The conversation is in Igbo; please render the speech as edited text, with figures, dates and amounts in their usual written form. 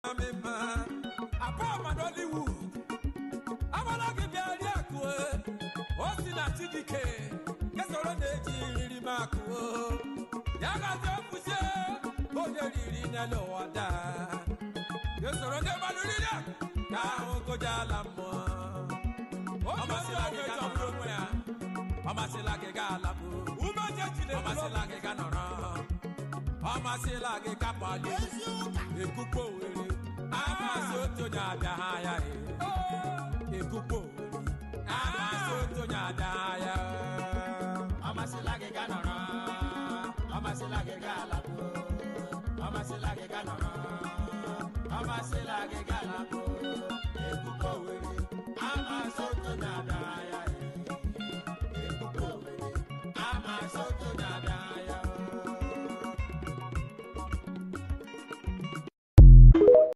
Apa Hollywood. Amala give ya ko. Osi na TDK. Kesoro deji riri mako. Ya ga je fuse. O de riri na lo wada. Kesoro de maluri da. Ka o ko jala mo. Mama se la ge ga no ya. Mama se la ge ga la bo. Uma je chile. Mama se la ge ga no ro. Mama se la ge ka pali. Ekupo were. Ama so to nya da ya e. Ekupo were. Ama so to nya da ya. Mama se la ge ga no ro. Mama se la ge ga la bo. Mama se la ge ga no ro. Mama se la ge ga la bo. Ekupo were.